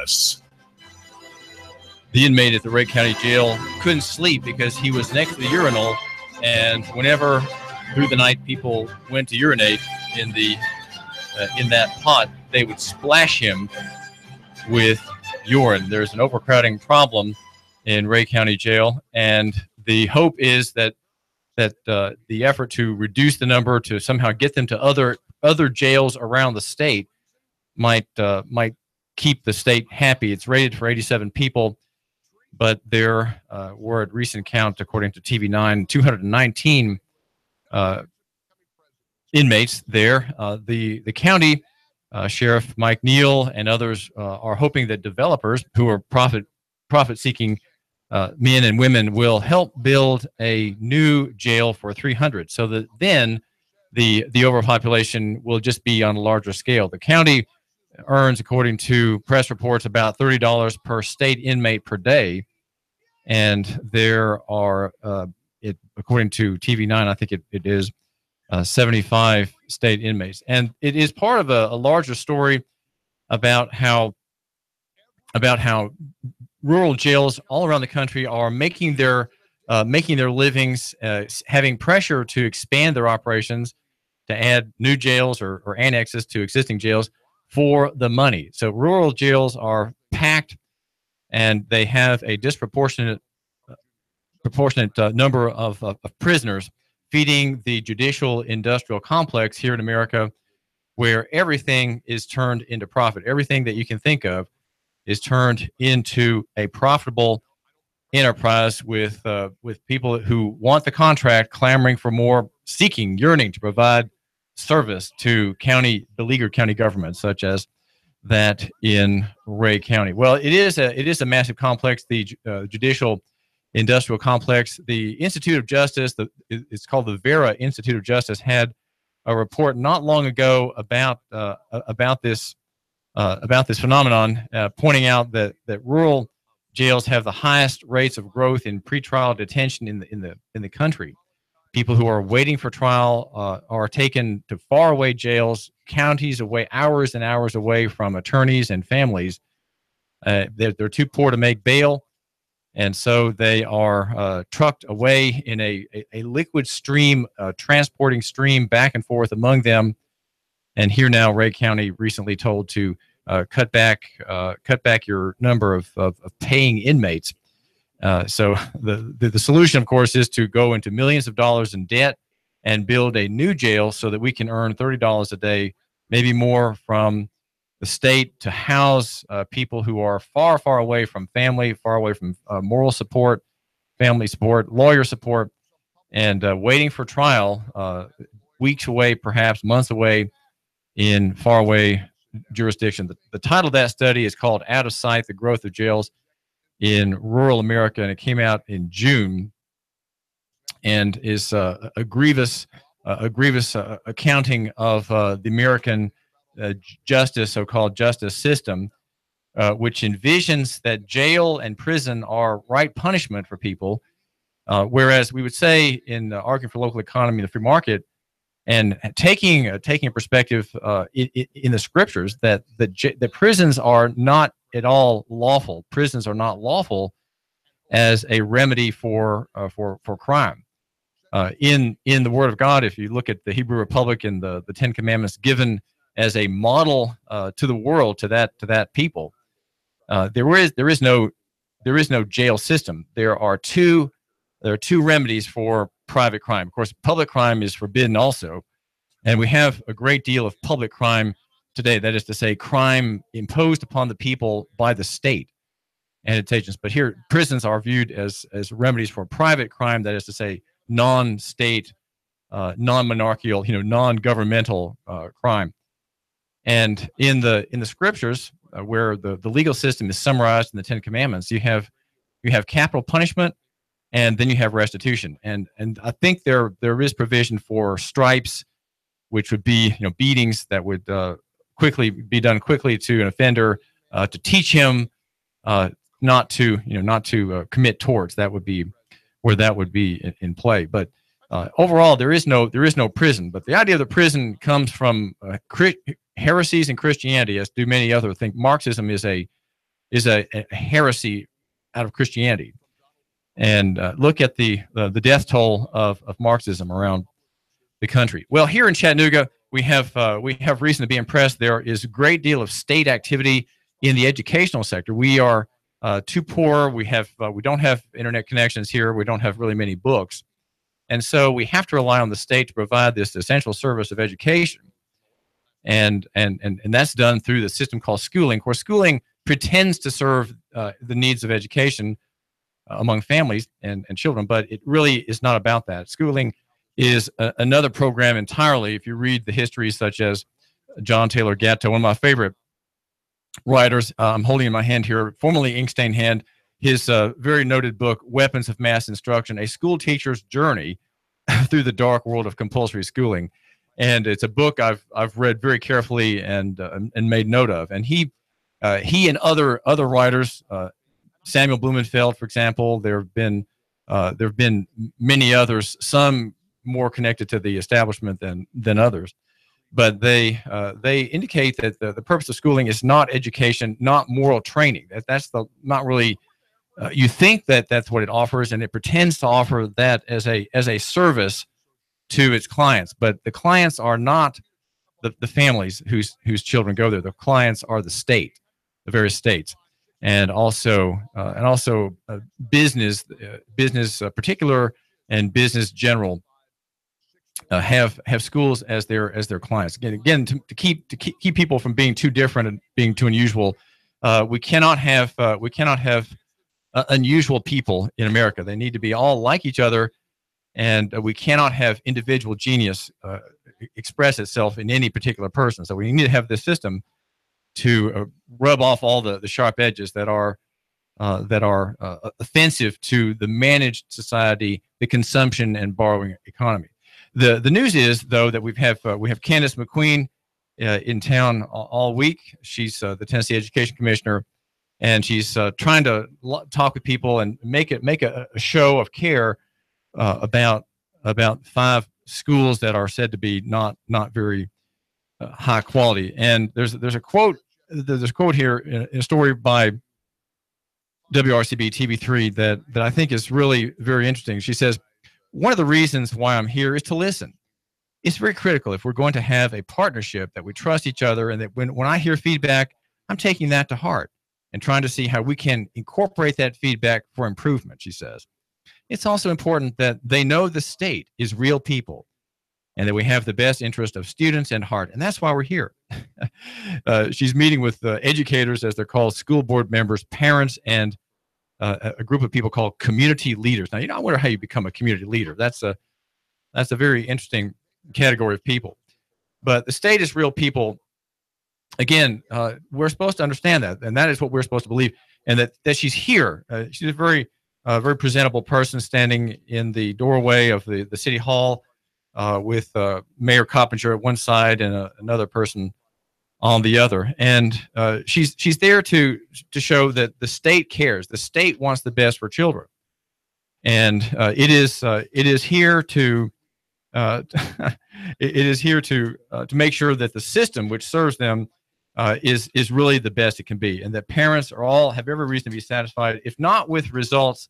arrests. The inmate at the Rake County Jail couldn't sleep because he was next to the urinal, and whenever through the night people went to urinate in the in that pot, they would splash him with urine. There's an overcrowding problem in Rake County Jail, and the hope is that the effort to reduce the number, to somehow get them to other jails around the state, might keep the state happy. It's rated for 87 people, but there were, at recent count, according to TV9, 219 inmates there. The county Sheriff Mike Neal and others are hoping that developers who are profit-seeking men and women will help build a new jail for 300, so that then the overpopulation will just be on a larger scale. The county earns, according to press reports, about $30 per state inmate per day, and there are, according to TV9, I think it is 75 state inmates, and it is part of a larger story about how rural jails all around the country are making their livings, having pressure to expand their operations, to add new jails or annexes to existing jails for the money. So rural jails are packed, and they have a disproportionate number of prisoners, feeding the judicial industrial complex here in America, where everything is turned into profit. Everything that you can think of is turned into a profitable enterprise with people who want the contract, clamoring for more, yearning to provide service to beleaguered county governments, such as that in Rake County. Well, it is a massive complex, the judicial industrial complex. The Institute of Justice, it's called the Vera Institute of Justice, had a report not long ago about this phenomenon, pointing out that rural jails have the highest rates of growth in pretrial detention in the country. People who are waiting for trial are taken to faraway jails, counties away, hours and hours away from attorneys and families. They're too poor to make bail, and so they are trucked away in a liquid stream, transporting stream back and forth among them. And here now, Rake County recently told to cut back your number of paying inmates. So the solution, of course, is to go into millions of dollars in debt and build a new jail so that we can earn $30 a day, maybe more, from the state to house people who are far, far away from family, far away from moral support, family support, lawyer support, and waiting for trial, weeks away, perhaps months away, in faraway jurisdiction. The title of that study is called "Out of Sight: The Growth of Jails in Rural America," and it came out in June, and is a grievous accounting of the American so-called justice system, which envisions that jail and prison are right punishment for people, whereas we would say, in arguing for local economy and the free market, and taking a perspective in the scriptures, that the prisons are not at all lawful. Prisons are not lawful as a remedy for crime. In the Word of God, if you look at the Hebrew Republic and the Ten Commandments given as a model to the world, to that people, there is no jail system. There are two remedies for private crime. Of course, public crime is forbidden also, and we have a great deal of public crime today. That is to say, crime imposed upon the people by the state and its agents. But here, prisons are viewed as remedies for private crime. That is to say, non-state, non-monarchical, non-governmental crime. And in the scriptures, where the legal system is summarized in the Ten Commandments, you have capital punishment, and then you have restitution. And I think there is provision for stripes, which would be beatings that would be done quickly to an offender, to teach him not to commit torts. That would be where that would be in play. But overall, there is no prison. But the idea of the prison comes from heresies in Christianity, as do many other things. Marxism is a a heresy out of Christianity. And look at the death toll of Marxism around the country. Well, here in Chattanooga, we have reason to be impressed. There is a great deal of state activity in the educational sector. We are too poor. We don't have internet connections here. We don't have really many books, and so we have to rely on the state to provide this essential service of education. And that's done through the system called schooling. Of course, schooling pretends to serve the needs of education among families and children, but it really is not about that. Schooling is another program entirely. If you read the history, such as John Taylor Gatto, one of my favorite writers, I'm holding in my hand here, formerly ink-stained hand, his very noted book, Weapons of Mass Instruction, A School Teacher's Journey Through the Dark World of Compulsory Schooling. And it's a book I've read very carefully and made note of. And he and other writers, Samuel Blumenfeld, for example, there have been many others, some more connected to the establishment than others, but they indicate that the purpose of schooling is not education, not moral training. That's not really. You think that that's what it offers, and it pretends to offer that as a service to its clients, but the clients are not the families whose children go there. The clients are the state, the various states, and also business particular and business general have schools as their clients. Again, to keep people from being too different and being too unusual, we cannot have unusual people in America. They need to be all like each other, and we cannot have individual genius express itself in any particular person. So we need to have this system to rub off all the sharp edges that are offensive to the managed society, the consumption and borrowing economy. The news is, though, that we have Candice McQueen in town all week. She's the Tennessee Education Commissioner, and she's trying to talk with people and make a show of care about 5 schools that are said to be not very high quality. And there's a quote here in a story by WRCB TV3 that I think is really very interesting. She says, one of the reasons why I'm here is to listen. It's very critical if we're going to have a partnership that we trust each other, and that when I hear feedback, I'm taking that to heart and trying to see how we can incorporate that feedback for improvement, she says. It's also important that they know the state is real people and that we have the best interest of students in heart. And that's why we're here. She's meeting with educators, as they're called, school board members, parents, and a group of people called community leaders. Now, I wonder how you become a community leader. That's a very interesting category of people. But the state is real people. Again, we're supposed to understand that, and that is what we're supposed to believe. And that she's here. She's a very presentable person standing in the doorway of the city hall with Mayor Coppinger at one side and another person on the other. And she's there to show that the state cares. The state wants the best for children, and it is here to make sure that the system which serves them is really the best it can be, and that parents have every reason to be satisfied, if not with results,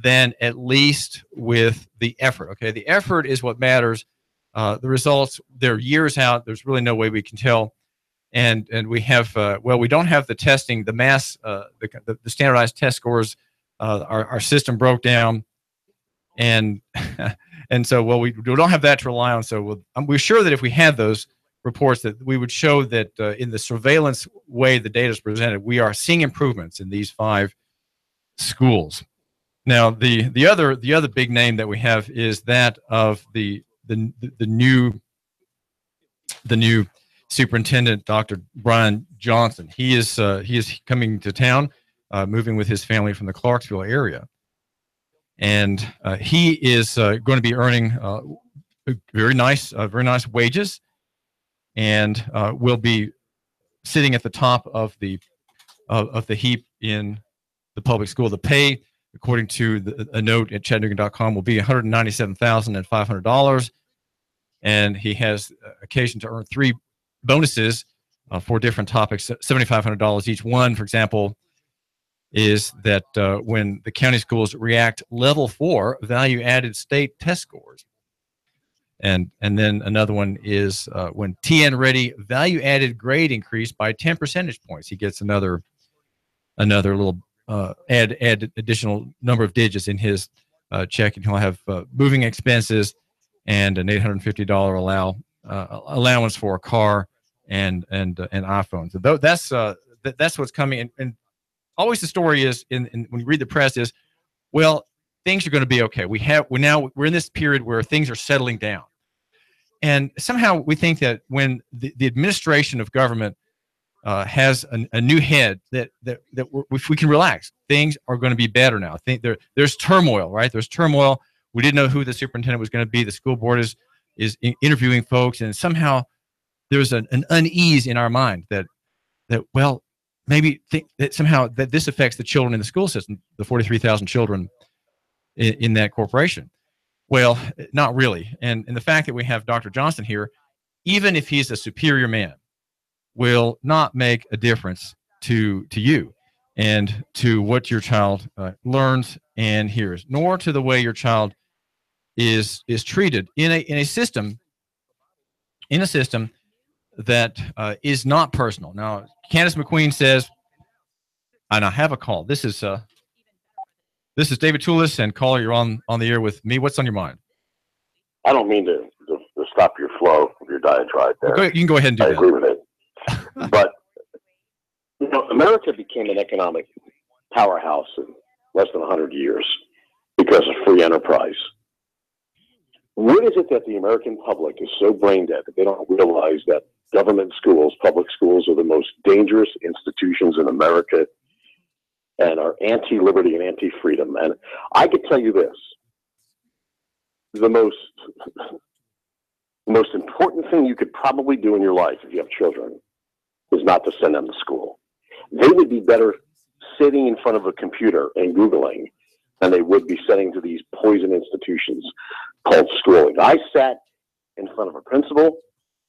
then at least with the effort. Okay, the effort is what matters. The results, they're years out. There's really no way we can tell. And we have we don't have the testing, the standardized test scores. Our system broke down, and so we don't have that to rely on. So we're sure that if we had those reports, that we would show that in the surveillance way the data is presented, we are seeing improvements in these 5 schools. Now, the other big name that we have is that of the new superintendent, Dr. Bryan Johnson. He is coming to town, moving with his family from the Clarksville area, and he is going to be earning very nice wages, and will be sitting at the top of the heap in the public school. The pay, according to a note at Chattanooga.com, will be $197,500, and he has occasion to earn 3 bonuses for different topics, $7,500 each one. For example, is that when the county schools react level 4 value-added state test scores. And then another one is when TN Ready value-added grade increased by 10 percentage points. He gets another little add additional number of digits in his check, and he'll have moving expenses and an $850 allowance for a car and an iPhone. So that's what's coming. And always the story is when you read the press is, well, things are going to be okay. We're in this period where things are settling down. And somehow we think that when the administration of government has a new head, that if we can relax, things are going to be better now. I think there's turmoil, right? There's turmoil. We didn't know who the superintendent was going to be. The school board is interviewing folks, and somehow there's an unease in our mind that well, maybe think that somehow that this affects the children in the school system, the 43,000 children in that corporation. Well, not really. And the fact that we have Dr. Johnson here, even if he's a superior man, will not make a difference to you and to what your child learns and hears, nor to the way your child is treated in a system that is not personal. Now, Candice McQueen says, and I have a call. This is David Tulis, and caller, you're on the air with me. What's on your mind? I don't mean to stop your flow of your diatribe there. Well, you can go ahead and do that. I agree with it. But, America became an economic powerhouse in less than 100 years because of free enterprise. What is it that the American public is so brain dead that they don't realize that government schools, public schools, are the most dangerous institutions in America and are anti-liberty and anti-freedom? And I could tell you this, the most important thing you could probably do in your life if you have children is not to send them to school. They would be better sitting in front of a computer and Googling than they would be sending to these poison institutions called schooling. I sat in front of a principal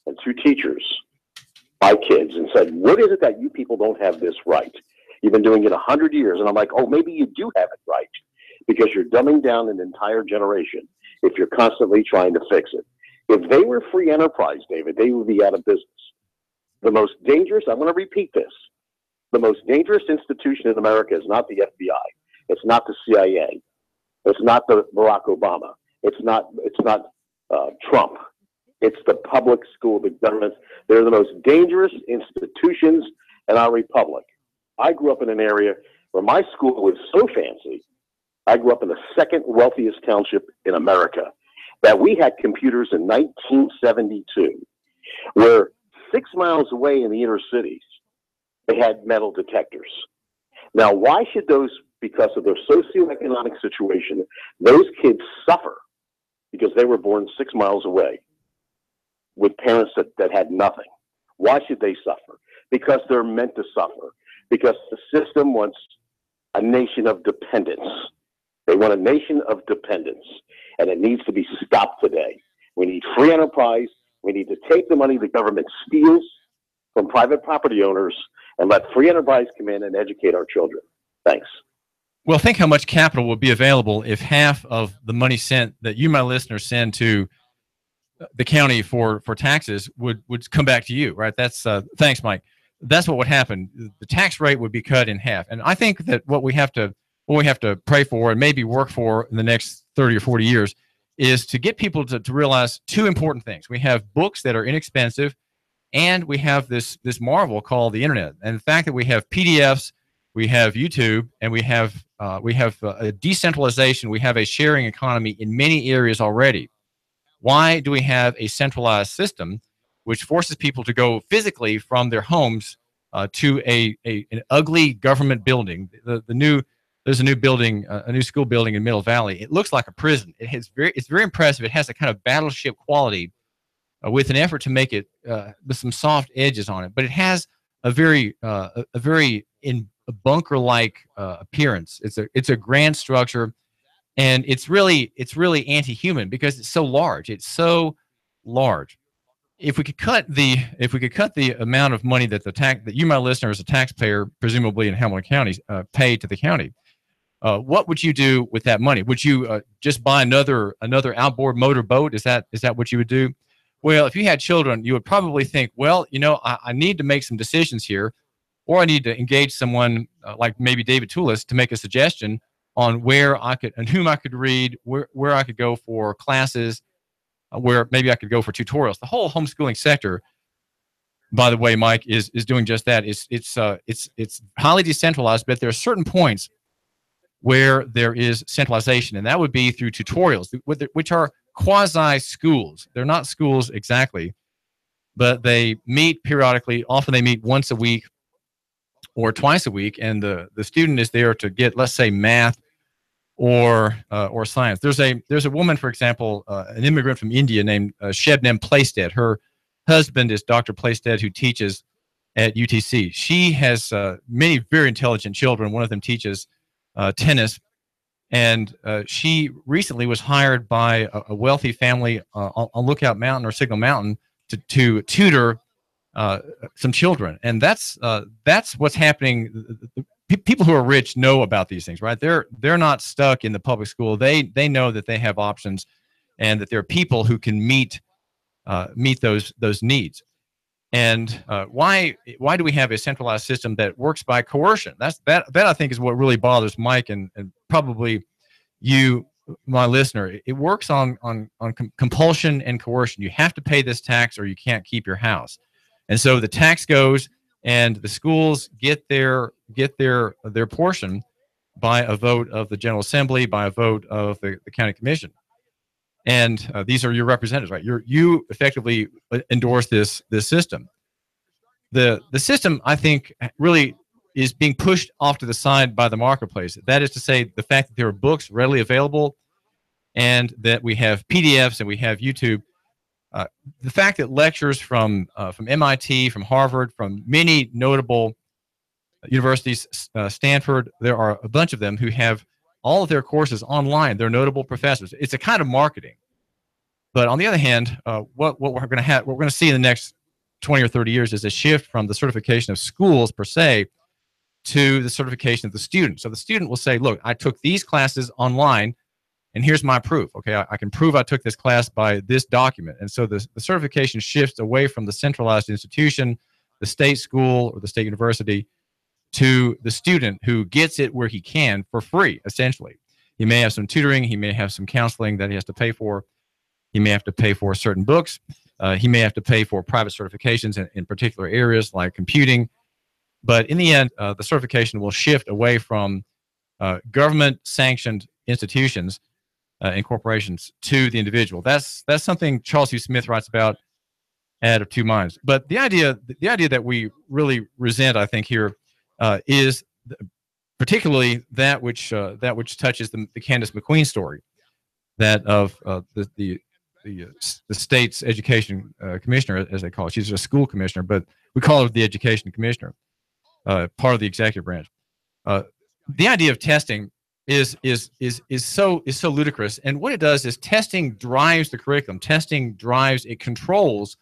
and 2 teachers, my kids, and said, what is it that you people don't have this right? You've been doing it 100 years. And I'm like, oh, maybe you do have it right, because you're dumbing down an entire generation if you're constantly trying to fix it. If they were free enterprise, David, they would be out of business. The most dangerous, I'm going to repeat this, the most dangerous institution in America is not the FBI. It's not the CIA. It's not the Barack Obama. It's not Trump. It's the public school, the government. They're the most dangerous institutions in our republic. I grew up in an area where my school was so fancy. I grew up in the second wealthiest township in America, that we had computers in 1972, where 6 miles away in the inner cities, they had metal detectors. Now, why should those, because of their socioeconomic situation, those kids suffer because they were born 6 miles away with parents that had nothing? Why should they suffer? Because they're meant to suffer. Because the system wants a nation of dependence. They want a nation of dependence, and it needs to be stopped today. We need free enterprise. We need to take the money the government steals from private property owners and let free enterprise come in and educate our children. Thanks. Well, think how much capital would be available if half of the money sent that you, my listeners, send to the county for taxes would come back to you, right? That's thanks, Mike. That's what would happen. The tax rate would be cut in half. And I think that what we have to pray for and maybe work for in the next 30 or 40 years is to get people to realize 2 important things. We have books that are inexpensive, and we have this marvel called the internet. And the fact that we have PDFs, we have YouTube, and we have a decentralization, we have a sharing economy in many areas already. Why do we have a centralized system which forces people to go physically from their homes to an ugly government building? There's a new building, a new school building in Middle Valley. It looks like a prison. It's very impressive. It has a kind of battleship quality with an effort to make it with some soft edges on it, but it has a very bunker-like appearance. It's a grand structure, and it's really anti-human because it's so large. It's so large. if we could cut the amount of money that that you, my listener, as a taxpayer, presumably in Hamilton County, pay to the county, what would you do with that money? Would you just buy another outboard motor boat? Is that what you would do? Well, if you had children, you would probably think, well, I need to make some decisions here, or I need to engage someone like maybe David Tulis to make a suggestion on where I could and whom I could read, where I could go for classes, where maybe I could go for tutorials. The whole homeschooling sector, by the way, Mike, is doing just that. It's highly decentralized, but there are certain points where there is centralization, and that would be through tutorials, which are quasi schools. They're not schools exactly, but they meet periodically. Often they meet once a week or twice a week, and the student is there to get, let's say, math or science. There's a woman, for example, an immigrant from India named Shebnem Plaisted. Her husband is Dr. Plaisted, who teaches at UTC. She has many very intelligent children. One of them teaches tennis, and she recently was hired by a wealthy family on Lookout Mountain or Signal Mountain to tutor some children, and that's what's happening. People who are rich know about these things, right? They're not stuck in the public school. They know that they have options, and that there are people who can meet those needs. And why do we have a centralized system that works by coercion? That I think is what really bothers Mike and probably you, my listener. It works on compulsion and coercion. You have to pay this tax or you can't keep your house. And so the tax goes, and the schools get their portion by a vote of the General Assembly, by a vote of the county commission. And these are your representatives, right? You effectively endorse this system. The system, I think, really is being pushed off to the side by the marketplace. That is to say, the fact that there are books readily available, and that we have PDFs and we have YouTube. The fact that lectures from MIT, from Harvard, from many notable universities, Stanford, there are a bunch of them who have all of their courses online. They're notable professors. It's a kind of marketing. But on the other hand, what we're going to see in the next 20 or 30 years is a shift from the certification of schools per se to the certification of the student. So the student will say, look, I took these classes online, and here's my proof. Okay, I can prove I took this class by this document. And so the certification shifts away from the centralized institution, the state school or the state university, to the student who gets it where he can for free, essentially. He may have some tutoring. He may have some counseling that he has to pay for. He may have to pay for certain books. He may have to pay for private certifications in particular areas like computing. But in the end, the certification will shift away from government-sanctioned institutions and corporations to the individual. That's something Charles Hugh Smith writes about at Of Two Minds. But the idea that we really resent, I think, here is particularly that which touches the Candice McQueen story, that of the state's education commissioner, as they call it. She's a school commissioner, but we call her the education commissioner, part of the executive branch. The idea of testing is so ludicrous, and what it does is testing drives the curriculum. Testing it controls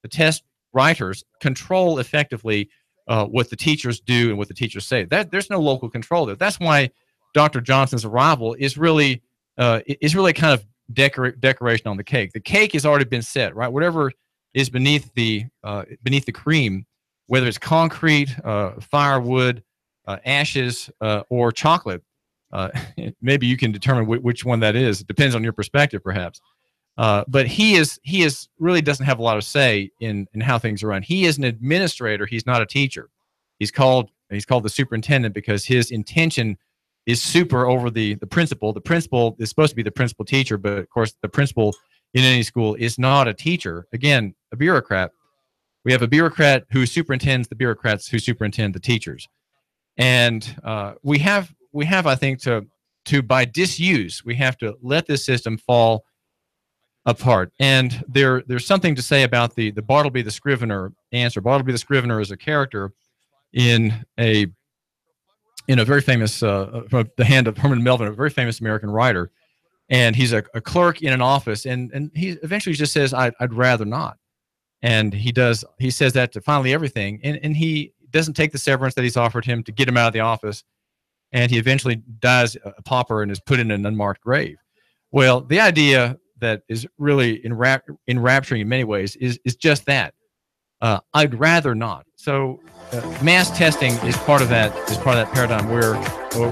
the test writers, control effectively what the teachers do and what the teachers say. There's no local control there. That's why Dr. Johnson's arrival is really kind of decoration on the cake. The cake has already been set, right? Whatever is beneath the cream, whether it's concrete, firewood, ashes, or chocolate. Maybe you can determine which one that is. It depends on your perspective, perhaps. But he really doesn't have a lot of say in how things are run. He is an administrator. He's not a teacher. He's called the superintendent because his intention is super over the principal. The principal is supposed to be the principal teacher, but of course the principal in any school is not a teacher. Again, a bureaucrat. We have a bureaucrat who superintends the bureaucrats who superintend the teachers. And we have, I think, to by disuse, we have to let this system fall apart. And there's something to say about the Bartleby the Scrivener answer. Bartleby the Scrivener is a character in a very famous, from the hand of Herman Melville, a very famous American writer. And he's a clerk in an office, and he eventually just says, I'd rather not. And he says that to finally everything. And he doesn't take the severance that he's offered him to get him out of the office. And he eventually dies a pauper and is put in an unmarked grave. Well, the idea that is really enrapturing in many ways is just that. I'd rather not. So mass testing is part of that paradigm where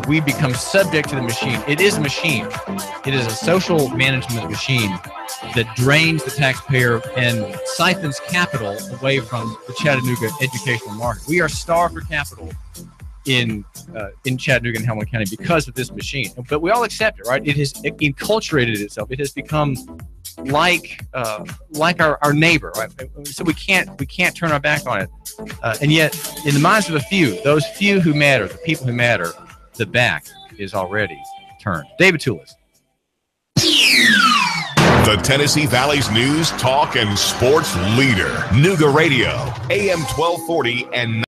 we become subject to the machine. It is a machine. It is a social management machine that drains the taxpayer and siphons capital away from the Chattanooga educational market. We are starved for capital in Chattanooga and Hamilton County because of this machine. But we all accept it, right? It has enculturated itself. It has become like our neighbor, right? So we can't turn our back on it. And yet, in the minds of a few, those few who matter, the people who matter, the back is already turned. David Tulis. The Tennessee Valley's news, talk, and sports leader. Nooga Radio, AM 1240 and